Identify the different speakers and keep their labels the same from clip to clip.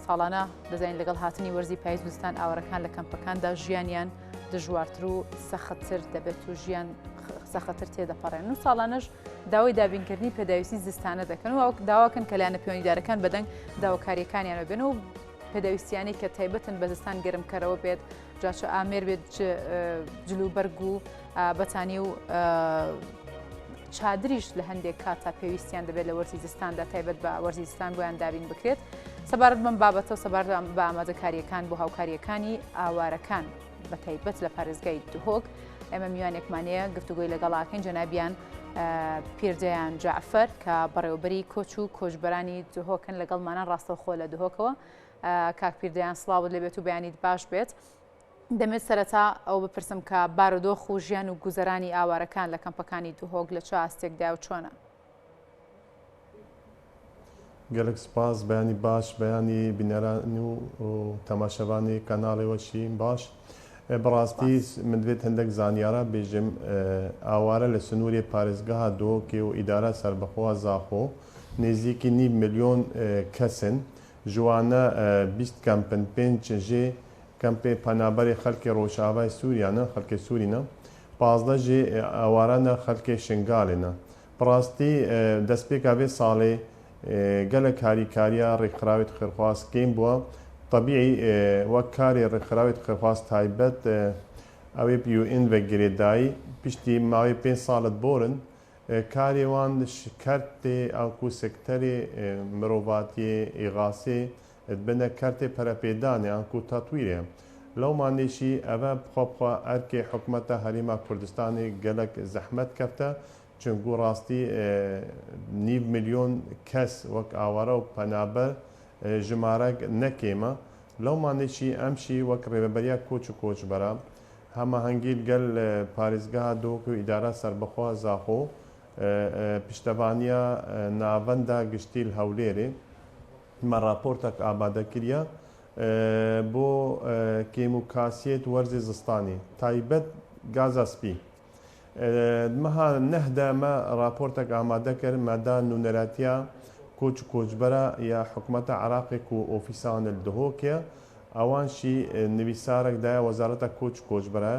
Speaker 1: ساڵانە دەزانین لەگەڵ هاتنی وەرزی پاییز وزستان ئاوارەکان لە کەمپەکاندا ژیانیان دژوارتر و سەختتر دەبێت و ژیان سەختتر تێدەپەڕێن و ساڵانەش داوای دابینکردنی پێداویستی زستانە دەکەن و داواکەن کە لایەنە پەیوەندیدارەکان بەدەنگ داواکاریەکانیان بێن و پێداویستیانی کە تایبەتن بە زستان گەرمکەرەوە بێت جاچە ئامێر بێت جلوبەرگ و بەتانی و چادریش لە هەندێک کاتا پێویستیان دەبێت لە وەرزی زستاندا تایبەت بە وەرزی زستان بۆیان دابین بکرێت سەبارەت بەم بابەتە و سەبارەت بە ئامادەکاریەکان بۆ هاوکاریەکانی ئاوارەکان بە تایبەت لە پارێزگای دهۆک ئێمە میوانێکمانەیە گفتوگۆی لەگەڵاکەین جەنابیان پیردەیان جعفەر کە بەڕێوەبەری کۆچ و کۆچبەرانی دهۆکن لەگەڵمانان ڕاستەوخۆ لە دهۆکەوە کاک پیردەیان سڵاوت لەبێت و بەیانیت باش بێت دەمێت سەرەتا ئەو بپرسم کە بارودۆخ و ژیان و گوزەرانی ئاوارەکان لە کەمپەکانی دهۆک لە چ ئاستێکدا و چۆنە؟
Speaker 2: گەلک سپاس بەیانی باش بەیانی بینەرانی و تەماشەوانی کەناڵێوەشی باش بەڕاستی من دوێت هەندێک زانیارە بێژم ئاوارە لە سنووری پارێزگەها دۆکێ و ئیدارە سربەخۆوە زاخۆ نێزیەکی 5 ملیۆن کەسن جوانە 20 کەمپن 5 ژێ کەمپێ پەنابەری خەڵکی ڕۆژاوای سووریانە خەڵکی سوورینە 15 ژێ ئاوارانە خەڵکی شنگالێنە بەڕاستی دەستپێکا بێ ساڵێ گەلک کاریکاریە ڕێکخراوێت خێرخواست کەیم بووە طبیعی وەک کاری ڕێکخراوێت خێرخواست تایبەت ئەوێ UN بەگرێدایی پشتی ماوەی 5 ساڵت بۆرن کاریوان کەرتێ ئەوکو سێکتەرێ مرۆڤاتیێ ئیغاسێ بنە کەرتێ پەرەپێدانێ ئەنکو تاتویرێ لەو مانێشی ئەوە بخۆبخوا ئەرکێ حکومەتە هەریما کوردستانی گەلک زەحمەت کەفتە چونگو ڕاستی 5 ملیۆن کەس وەک ئاوارە و پەنابەر ژمارەك نەکێمە لەو مانێشی ئەمشی وەک ڕێبەبەریە کۆچ و کۆچبەرە هەماهەنگیل گەل پارێزگەها دۆک و ئیدارە سربەخۆ زاخۆ پشتەوانیە ناوەندا گشتیل هەولێرێ مە راپۆرتێک ئامادەکریە بۆ کێم و کاسیێت وەرزی زستانی تایبەت گازاسپی مەها نەهدەمە راپۆرتێک ئامادە کرد مەدا نونەراتیە کۆچ کۆچبەرە یا حکومەتە عراقێک و ئۆفیسانە دهۆکێ ئەوانشی نویسارێکدایە وەزارەتە کۆچ کۆچبەرە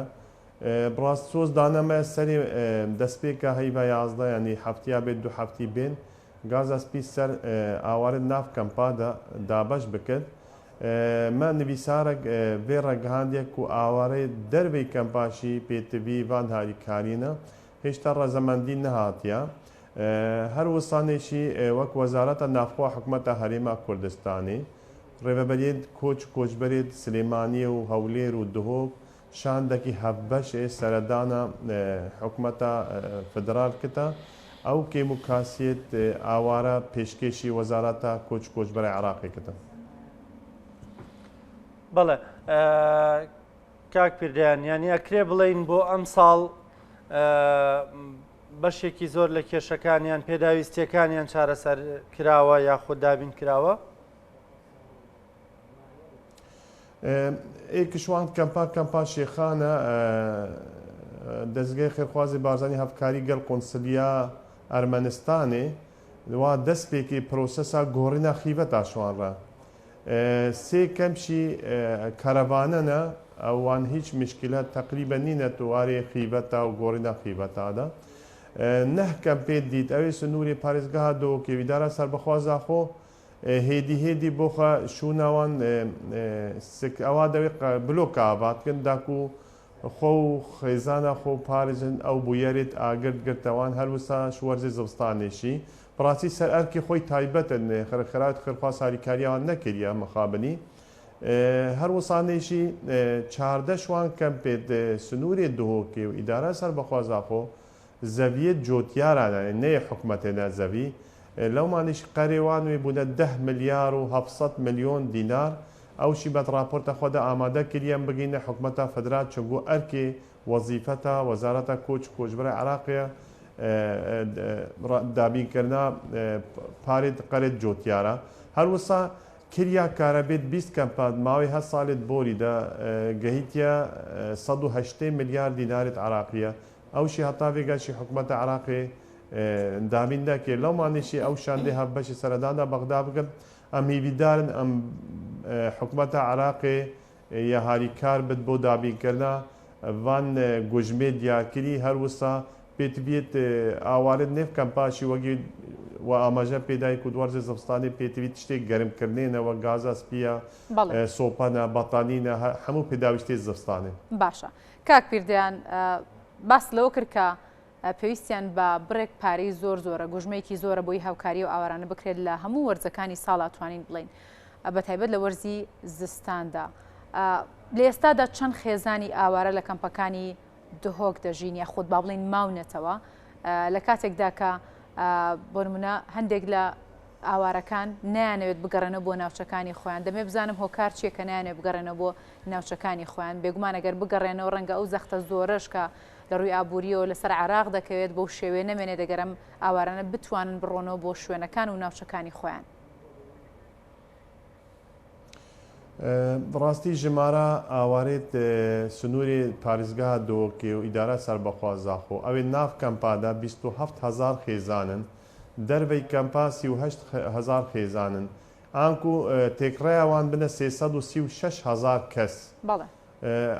Speaker 2: بڕاست سۆز دانەمە سەری دەستپێکە هەیڤە 11 ینی هەفتیا بێت 2 هەفتی بێن گازاسپی سەر ئاوارە ناف کەمپادا دابەش بکرد مە نویسارێک بێ ڕێگەهاندێک و ئاوارەی دەربەی کەمپاشی پێتوی وان هاریکارینە هێشتا ڕەزەمەندی نەهاتیە هەر وسانێکی وەک وەزارەتە نافخوا حکومەتە هەرێما کوردستانی ڕێبەبەرێت کۆچ کۆچبەرێت سلێمانیە و هەولێر و دهۆک شاندێکی هەفبەشێ سەردانە حکومەتە فدرال کتە ئەو کێم و کاسیێت ئاوارە پێشکێشی وەزارەتە کۆچ کۆچبەرە عراقی کتە
Speaker 3: بەڵێ کاک پیردیان یانی ئەکرێ بڵین بۆ ئەم ساڵ بەشێکی زۆر لە کێشەکانیان پێداویستیەکانیان چارەسەر کراوە یاخود دابین کراوە
Speaker 2: ئێکشوان کەمپا شێخانە دەستگای خێرخوازی بارزانانی هەفکاری گەل قۆنسلیا ئەرمەنستانێ وا دەستپێکی پرۆسەسا گۆڕینە خیڤەتا شوانڕە سێ کەمشی کەرەوانەنە ئەوان هیچ مشکلە تقریبە نینە تووارێ خیڤەتا و گۆڕینە خیڤەتادا نەه کەم پێ دیت ئەوێ سنووری پارێزگەها دۆکێویدارە سەربەخوازاخۆ هێدی بۆخە شووناوان ئەوا دەوێت بلۆک ئاواتکن داکو خۆ و خێزانە خۆ پارێزن ئەو بویەرێت ئاگرت گرتەوان هەروسا شوەرزی زستانێشی پڕاستی سەر ئەرکی خۆی تایبەتن خەرخرات خرخوا ساریکاریەوان نەکردە مەخابنی هەروسانێشی چاردە شوان کەم پێت سنووری دهۆکێ و ئیدارە سەربەخوازاخۆ زەویەت جۆتیارانە نەیە حکومەتێنە زەوی لەومانیش قەرێوانوی بوونە 10 ملیار و 700 ملیۆن دینار ئەوشی بەت راپۆرتە خۆدا ئامادە کردیان بگەینە حکومەتە فدرال چونگو ئەرکێ وەزیفەتە وەزارەتە کۆچ کۆچبەرە عراقیە دابینکردنا پارێت قەرێت جۆتیارە هەروەسا کریا کارەبێت 20 کەمپات ماوەی هە ساڵێت بۆریدا گەهیتە 180 ملیار دینارێت عراقیە ئەوشی هەتا vێگەشی حکومەتە عراقی دابین دەکرد لەو مانیشی ئەو شاندێ هەف بەشی سەرداندا بەغدا بکەن ئەم هیویدارن ئەم حکوومەتە عراقێ یاهاریکار بێت بۆ دابینکردنا وان گوژمێ دیارکردی هەروسا پێتبێت ئاوارت نێفکەم پاشی وەگی و ئاماژە پێدای و دووەرزە زستانی پێتویت شتێک گەرمکردنەوە گازە سپیە سۆپانە بەتانینە هەموو پێداویشتێ زستانێ.
Speaker 1: باشە کاک پیردیان باس لەوە کرد کە پێویستیان بە بڕێک پارەی زۆر زۆرە گوژمەیەکی زۆرە بۆی هاوکاری و ئاوارانە بکرێت لە هەموو وەرزەکانی ساڵ توانین بڵین بەتایبەت لە وەرزی زستاندا. لە ئێستادا چەند خێزانی ئاوارە لە کەمپەکانی دهۆک دەژین یا خۆت با بڵین ماونەتەوە لە کاتێکدا کە بۆ نمونە هەندێک لە ئاوارەکان نایانەوێت بگەڕێنەوە بۆ ناوچەکانی خۆیان دەمێ بزانم هۆکار چیە کە نایانێت بگەڕێنەوە بۆ ناوچەکانی خۆیان بێگومان ئەگەر بگەڕێنەوە ڕەنگە ئەو زەختە زۆرەش کە لە ڕووی ئابوووریەوە لەسەر عراق دەکەوێت بەو شێوێ نەمێنێ دەگەرم ئاوارانە بتوانن بڕۆنەوە بۆ شوێنەکان و ناوچەکانی خۆیان.
Speaker 2: ڕاستی ژمارە ئاوارێت سنووری پارێزگا دۆکێ و ئیدارە سەربەخوازاخۆ ئەوێ ناف کەمپادا 27,000 خێزانن دەربەی کەمپا 38,000 خێزانن ئانکو تێکڕێیاوان بنە 336,000 کەس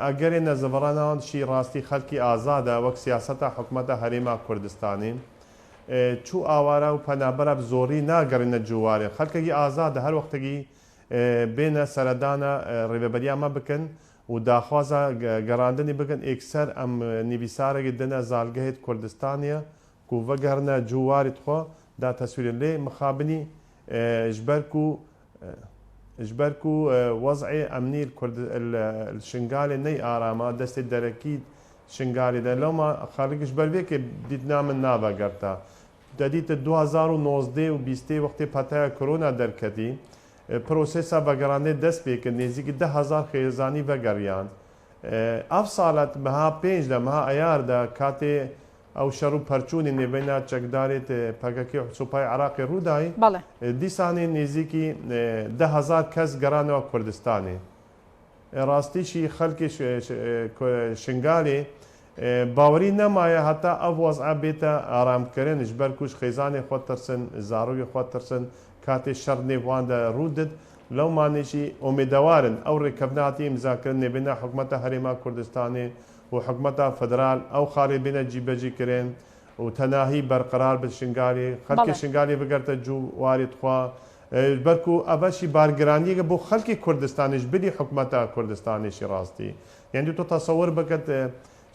Speaker 2: ئەگەرێ نەزەڤڕاناوانشی ڕاستی خەڵکی ئازادە وەک سیاسەتە حکوومەتە هەرێما کوردستانی چوو ئاوارە و پەنابەرە زۆری ناگەڕێنە جووارێ خەڵکێکی ئازادە هەر وەختێکی بێنە سەردانە ڕێبەبەریامە بکەن و داخوازە گەڕاندنی بگەن ئێکسەر ئەم نیویسارێکی دنە زالگەهێت کوردستانیە و vەگەڕنە جوواریت خۆ دا تەسویرە لێ مخابنی ژبەرک و وەزعێ ئەمنی شنگالێ نەی ئارامە دەستێ دەرەکی شنگالیدا لەومە خەڵکیش بەربێکێ دیتنا من نابەگەرتا دەدیتە 2019 و 20 وەختی پەتایە کۆرۆنا دەرکەتی پرۆسێسا بەگەڕانێ دەست پێکرد نێزیکی 10,000 خێزانی بەگەڕیان ئەف ساڵەت مەها پێنج لە مەها ئەیاردا کاتێ ئەو شەڕ و پەرچوونی نێبەینا چەکدارێت پەکەکی سوپای عراقی ڕوودایی دیسانی نێزیکی 10,000 کەس گەڕانەوە کوردستانی ڕاستیشی خەڵکی شنگالێ باوەری نەمایە هەتا ئەو وەزعە بێتە ئارامکردن ژبەرکوش خێزانی خۆ ترسن زاروی خۆ ترسن کاتێ شەڕ نێواندا ڕوودت لەو مانێکی ئۆمێدەوارن ئەو ڕێکەبناتی ئیمزاکردن نێبێنە حکوومەتە هەرێما کوردستانی و حکوومەتە فدرال ئەو خاڵێ بێنە جیبەجی کرێن و تەناهی بەرقرار بە شنگالی خەڵکی شنگالی بگەرتە جوواریت خوا بەرکو ئەبەشی بارگرانیەکە بۆ خەڵکی کوردستانیش بدی حکوومەتە کوردستانیشی ڕاستی یعنی تۆ تەسەوەر بکەت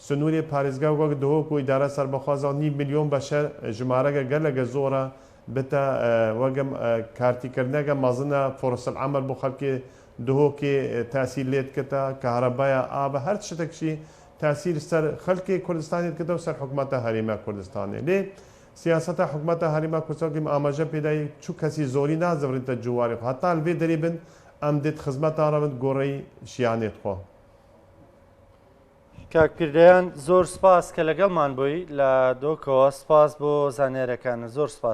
Speaker 2: سنووری پارێزگا وەک دهۆک و ئیدارە سەربەخوازە 9 میلیۆن بەشەر ژمارەگە گەلەگە زۆرە بتە وەگەم کارتیکردنەکە مەزنە فۆرسەل عەمەل بۆ خەڵکی دهۆکێ تاسییر لێت کردە کارەبایە ئابە هەر شتێکشی تاسییر سەر خەڵکی کوردستانیت کردە و سەر حکوومەتە هەرێما کوردستانی لێ سیاسەتە حکوومەتە هەرێما کوردستانی ئاماژە پێدای چوو کەسی زۆری نازەڕێتە جوواری هەتا لێ دەری بن ئەم دێت خزمەتانە بن گۆڕەی شیانێت خۆ.
Speaker 3: کاک پیردەیان زۆر سپاس کە لەگەڵمان بووی لە دۆکەوە سپاس بۆ زانێرەکانە زۆر سپاس.